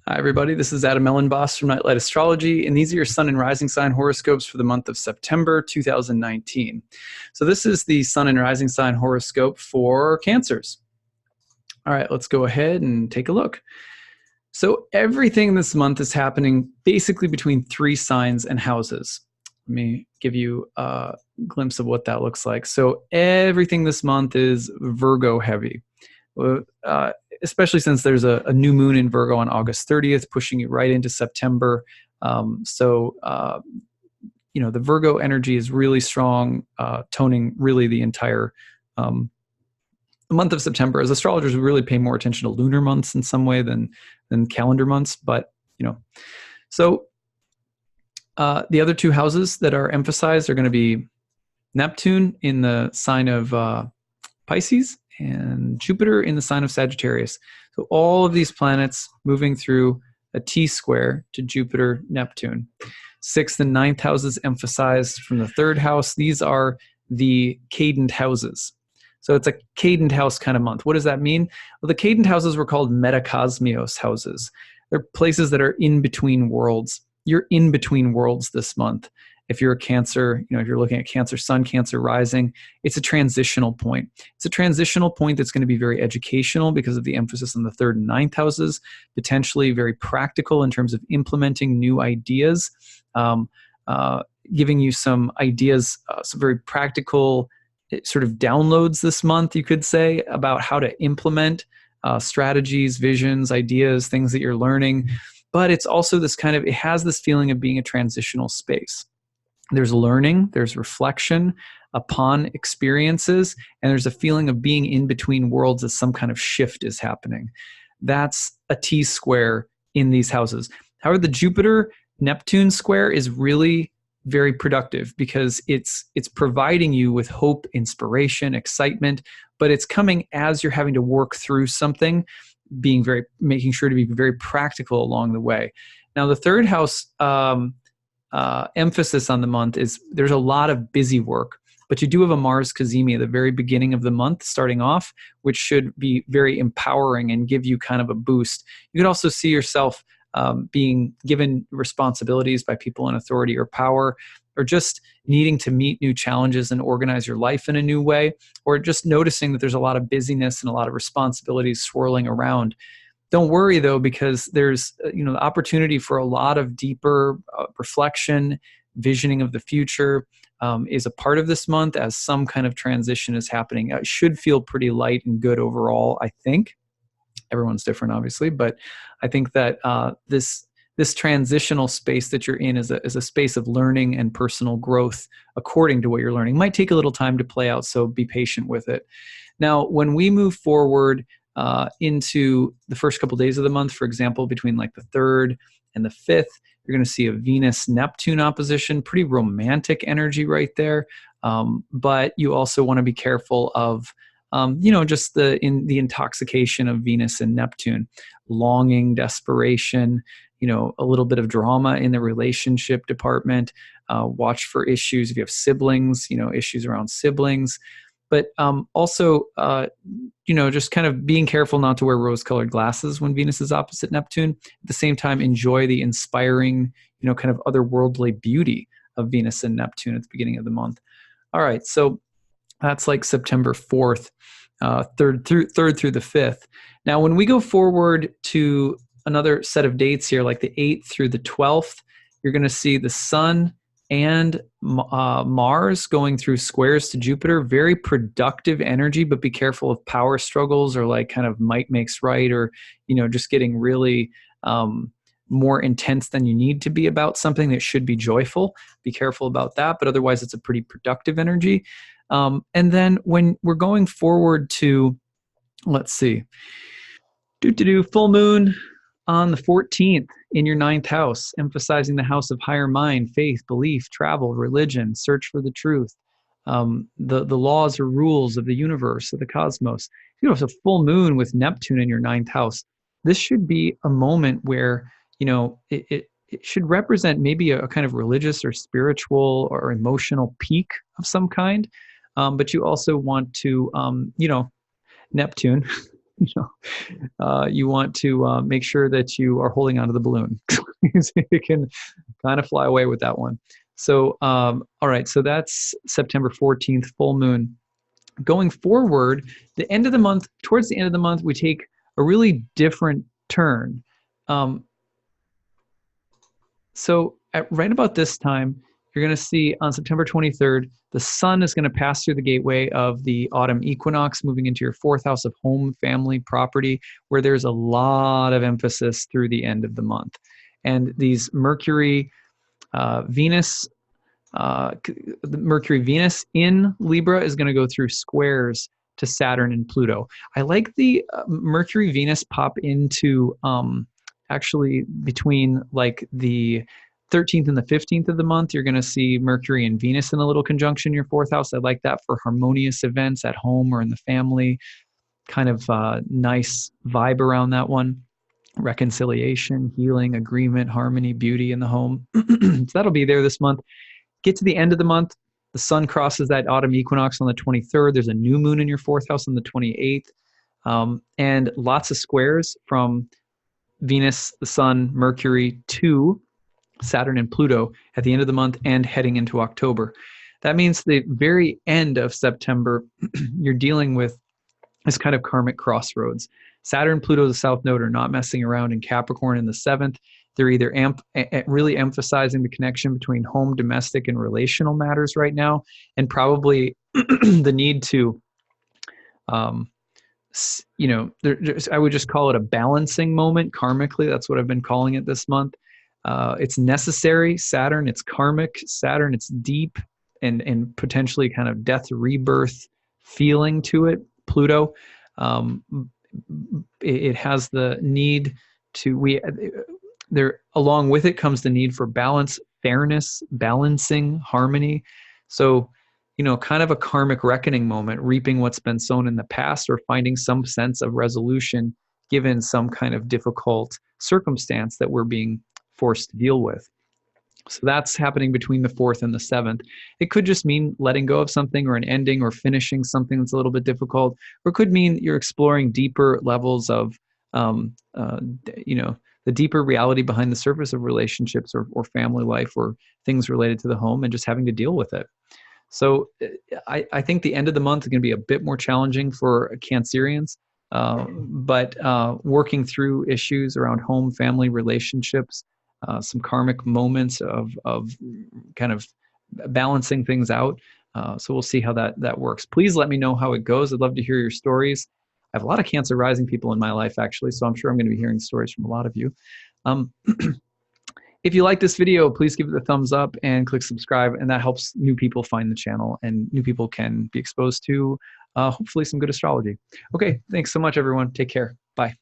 Hi, everybody. This is Adam Elenbaas from Nightlight Astrology, and these are your Sun and Rising Sign horoscopes for the month of September 2019. So this is the Sun and Rising Sign horoscope for Cancers. All right, let's go ahead and take a look. So everything this month is happening basically between three signs and houses. Let me give you a glimpse of what that looks like. So everything this month is Virgo heavy. Especially since there's a new moon in Virgo on August 30th, pushing you right into September. The Virgo energy is really strong, toning really the entire month of September. As astrologers, we really pay more attention to lunar months in some way than calendar months. But, so the other two houses that are emphasized are going to be Neptune in the sign of Pisces and Jupiter in the sign of Sagittarius. So all of these planets moving through a T-square to Jupiter, Neptune. 6th and 9th houses emphasized from the 3rd house. These are the cadent houses. So it's a cadent house kind of month. What does that mean? Well, the cadent houses were called metacosmios houses. They're places that are in between worlds. You're in between worlds this month. If you're a Cancer, if you're looking at Cancer Sun, Cancer Rising, it's a transitional point. It's a transitional point that's going to be very educational because of the emphasis on the 3rd and 9th houses, potentially very practical in terms of implementing new ideas, giving you some ideas, some very practical sort of downloads this month, you could say, about how to implement strategies, visions, ideas, things that you're learning. But it's also this it has this feeling of being a transitional space. There's learning, there's reflection upon experiences, and there's a feeling of being in between worlds as some kind of shift is happening. That's a T-square in these houses. However, the Jupiter-Neptune square is really very productive because it's providing you with hope, inspiration, excitement, but it's coming as you're having to work through something, making sure to be very practical along the way. Now, the 3rd house emphasis on the month is there's a lot of busy work, but you do have a Mars Cazimi at the very beginning of the month starting off, which should be very empowering and give you kind of a boost. You could also see yourself being given responsibilities by people in authority or power, or just needing to meet new challenges and organize your life in a new way, or just noticing that there's a lot of busyness and a lot of responsibilities swirling around. Don't worry, though, because there's the opportunity for a lot of deeper reflection, visioning of the future is a part of this month as some kind of transition is happening. It should feel pretty light and good overall, I think. Everyone's different, obviously, but I think that this transitional space that you're in is a space of learning and personal growth according to what you're learning. It might take a little time to play out, so be patient with it. Now, when we move forward into the first couple days of the month, for example, between like the 3rd and the 5th, you're going to see a Venus-Neptune opposition, pretty romantic energy right there. But you also want to be careful of, just the intoxication of Venus and Neptune, longing, desperation, a little bit of drama in the relationship department. Watch for issues if you have siblings, issues around siblings. But also, just kind of being careful not to wear rose-colored glasses when Venus is opposite Neptune. At the same time, enjoy the inspiring, kind of otherworldly beauty of Venus and Neptune at the beginning of the month. All right, so that's like September 4th, 3rd through the 5th. Now, when we go forward to another set of dates here, like the 8th through the 12th, you're going to see the Sun and Mars going through squares to Jupiter. Very productive energy, but be careful of power struggles or like kind of might makes right, or just getting really more intense than you need to be about something that should be joyful. Be careful about that, but otherwise it's a pretty productive energy. And then when we're going forward to, let's see, full moon on the 14th in your 9th house, emphasizing the house of higher mind, faith, belief, travel, religion, search for the truth, the laws or rules of the universe, of the cosmos. It's a full moon with Neptune in your 9th house. This should be a moment where, it should represent maybe a kind of religious or spiritual or emotional peak of some kind. But you also want to, Neptune You want to make sure that you are holding onto the balloon. It can kind of fly away with that one. So, all right, so that's September 14th, full moon. Going forward, the end of the month, towards the end of the month, we take a really different turn. So right about this time, you're going to see on September 23rd, the sun is going to pass through the gateway of the autumn equinox, moving into your fourth house of home, family, property, where there's a lot of emphasis through the end of the month. And these Mercury, Venus, Mercury, Venus in Libra is going to go through squares to Saturn and Pluto. I like the Mercury, Venus pop into actually between like the 13th and the 15th of the month. You're going to see Mercury and Venus in a little conjunction in your fourth house. I like that for harmonious events at home or in the family. Kind of nice vibe around that one. Reconciliation, healing, agreement, harmony, beauty in the home. So that'll be there this month. Get to the end of the month, the sun crosses that autumn equinox on the 23rd. There's a new moon in your fourth house on the 28th. And lots of squares from Venus, the sun, Mercury to Saturn and Pluto at the end of the month and heading into October. That means the very end of September, you're dealing with this kind of karmic crossroads. Saturn, Pluto, the south node are not messing around in Capricorn in the seventh. They're either really emphasizing the connection between home, domestic, and relational matters right now, and probably the need to, I would just call it a balancing moment karmically. That's what I've been calling it this month. It's necessary. Saturn, it's karmic. Saturn, it's deep and potentially kind of death rebirth feeling to it. Pluto, it has the need to along with it comes the need for balance, fairness, balancing, harmony. So, kind of a karmic reckoning moment, reaping what's been sown in the past or finding some sense of resolution given some kind of difficult circumstance that we're being forced to deal with. So that's happening between the 4th and the 7th. It could just mean letting go of something or an ending or finishing something that's a little bit difficult, or it could mean you're exploring deeper levels of, the deeper reality behind the surface of relationships or family life or things related to the home and just having to deal with it. So I think the end of the month is going to be a bit more challenging for Cancerians, but working through issues around home, family, relationships, some karmic moments of kind of balancing things out. So we'll see how that works. Please let me know how it goes. I'd love to hear your stories. I have a lot of Cancer rising people in my life, actually, so I'm sure I'm going to be hearing stories from a lot of you. If you like this video, please give it a thumbs up and click subscribe, and that helps new people find the channel, and new people can be exposed to hopefully some good astrology. Okay, thanks so much, everyone. Take care. Bye.